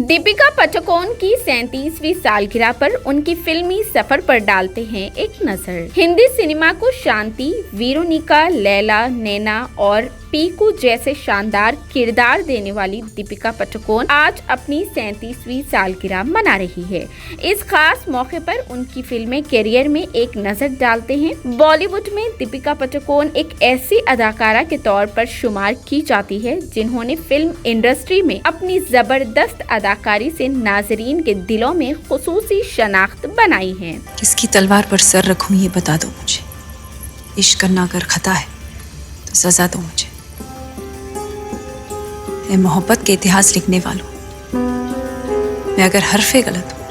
दीपिका पादुकोण की 37वीं सालगिरह पर उनकी फिल्मी सफर पर डालते हैं एक नजर। हिंदी सिनेमा को शांति, वेरोनिका, लैला, नैना और पीकू जैसे शानदार किरदार देने वाली दीपिका पादुकोण आज अपनी 37वीं सालगिरह मना रही है। इस खास मौके पर उनकी फिल्मी करियर में एक नजर डालते हैं। बॉलीवुड में दीपिका पादुकोण एक ऐसी अदाकारा के तौर पर शुमार की जाती है जिन्होंने फिल्म इंडस्ट्री में अपनी जबरदस्त अदाकारी से नाजरीन के दिलों में खुसूसी शनाख्त बनाई है। किसकी तलवार पर सर रखूं ये बता दो मुझे। इश्क करना अगर खता है तो सजा दो मुझे। मैं मोहब्बत के इतिहास लिखने वालों, मैं अगर हरफे गलत हूं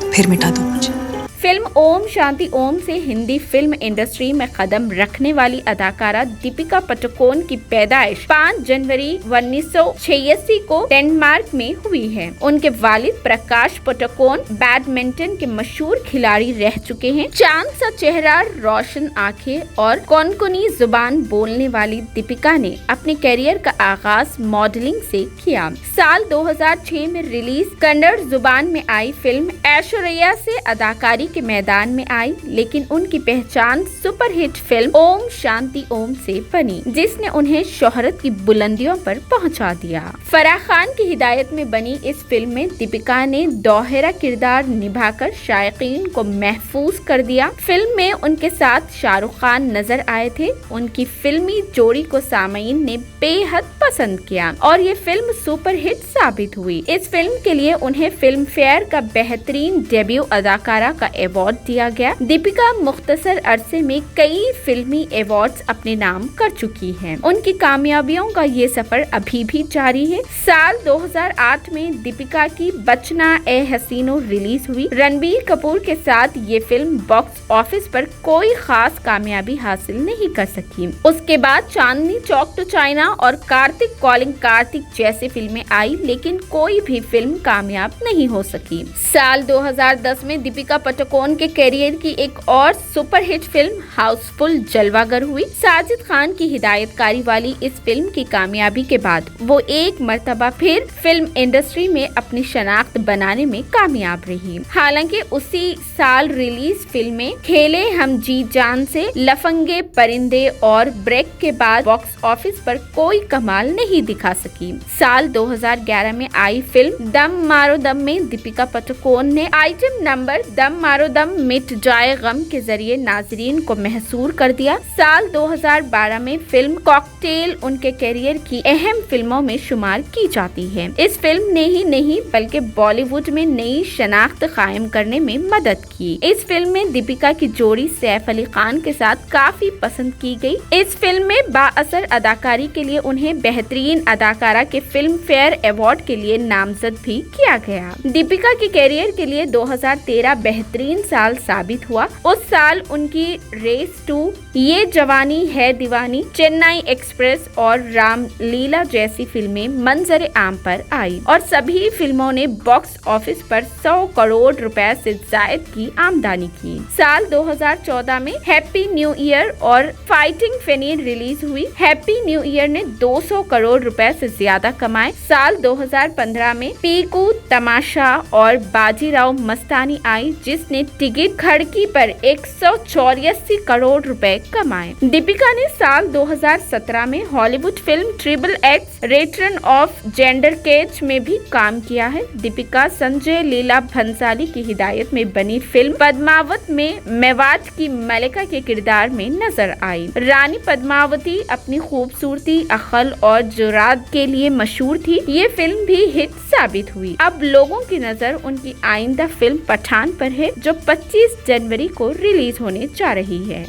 तो फिर मिटा दो मुझे। फिल्म ओम शांति ओम से हिंदी फिल्म इंडस्ट्री में कदम रखने वाली अदाकारा दीपिका पादुकोण की पैदाइश 5 जनवरी 1986 को डेनमार्क में हुई है। उनके वालिद प्रकाश पादुकोण बैडमिंटन के मशहूर खिलाड़ी रह चुके हैं। चांद सा चेहरा, रोशन आंखें और कौनकुनी जुबान बोलने वाली दीपिका ने अपने करियर का आगाज मॉडलिंग से किया। साल 2006 में रिलीज कन्नड़ जुबान में आई फिल्म ऐश्वर्या से अदाकारी के मैदान में आई, लेकिन उनकी पहचान सुपरहिट फिल्म ओम शांति ओम से बनी, जिसने उन्हें शोहरत की बुलंदियों पर पहुंचा दिया। फराह खान की हिदायत में बनी इस फिल्म में दीपिका ने दोहरा किरदार निभाकर शायकीन को महफूज कर दिया। फिल्म में उनके साथ शाहरुख खान नजर आए थे। उनकी फिल्मी जोड़ी को सामीन ने बेहद पसंद किया और ये फिल्म सुपरहिट साबित हुई। इस फिल्म के लिए उन्हें फिल्म फेयर का बेहतरीन डेब्यू अदाकारा का अवार्ड दिया गया। दीपिका मुख्तसर अरसे में कई फिल्मी अवार्ड्स अपने नाम कर चुकी हैं। उनकी कामयाबियों का ये सफर अभी भी जारी है। साल 2008 में दीपिका की बचना ए हसीनो रिलीज हुई। रणबीर कपूर के साथ ये फिल्म बॉक्स ऑफिस पर कोई खास कामयाबी हासिल नहीं कर सकी। उसके बाद चांदनी चौक टू चाइना और कार्तिक कॉलिंग कार्तिक जैसी फिल्में आई, लेकिन कोई भी फिल्म कामयाब नहीं हो सकी। साल 2010 में दीपिका पादुकोण के करियर की एक और सुपरहिट फिल्म हाउसफुल जलवागर हुई। साजिद खान की हिदायतकारी वाली इस फिल्म की कामयाबी के बाद वो एक मर्तबा फिर फिल्म इंडस्ट्री में अपनी शनाख्त बनाने में कामयाब रही। हालांकि उसी साल रिलीज फिल्में खेले हम जीत जान से, लफंगे परिंदे और ब्रेक के बाद बॉक्स ऑफिस पर कोई कमाल नहीं दिखा सकी। साल 2011 में आई फिल्म दम मारो दम में दीपिका पादुकोण ने आइटम नंबर दम मारो दम मिट जाए गम के जरिए नाजरीन को महसूर कर दिया। साल 2012 में फिल्म कॉकटेल उनके करियर की अहम फिल्मों में शुमार की जाती है। इस फिल्म ने ही नहीं बल्कि बॉलीवुड में नई शनाख्त कायम करने में मदद की। इस फिल्म में दीपिका की जोड़ी सैफ अली खान के साथ काफी पसंद की गई। इस फिल्म में बाअसर अदाकारी के लिए उन्हें बेहतरीन अदाकारा के फिल्म फेयर अवार्ड के लिए नामजद भी किया गया। दीपिका के करियर के लिए 2013 बेहतरीन साल साबित हुआ। उस साल उनकी रेस 2, ये जवानी है दीवानी, चेन्नई एक्सप्रेस और रामलीला जैसी फिल्में मंजर आम पर आई और सभी फिल्मों ने बॉक्स ऑफिस पर 100 करोड़ रुपए से जायद की आमदनी की। साल 2014 में हैप्पी न्यू ईयर और फाइटिंग फेनी रिलीज हुई। हैप्पी न्यू ईयर ने 200 करोड़ रुपए से ज्यादा कमाए। साल 2015 में पीकू, तमाशा और बाजीराव मस्तानी आई, जिसने टिकट खड़की पर 184 करोड़ रुपए कमाए। दीपिका ने साल 2017 में Hollywood film triple X return of Xander Cage में भी काम किया है। दीपिका संजय लीला भंसाली की हिदायत में बनी फिल्म पद्मावत में मेवात की मलिका के किरदार में नजर आई। रानी पद्मावती अपनी खूबसूरती, अक्ल और जुरात के लिए मशहूर थी। ये फिल्म भी हिट साबित हुई। अब लोगों की नजर उनकी आइंदा फिल्म पठान पर है, जो 25 जनवरी को रिलीज होने जा रही है।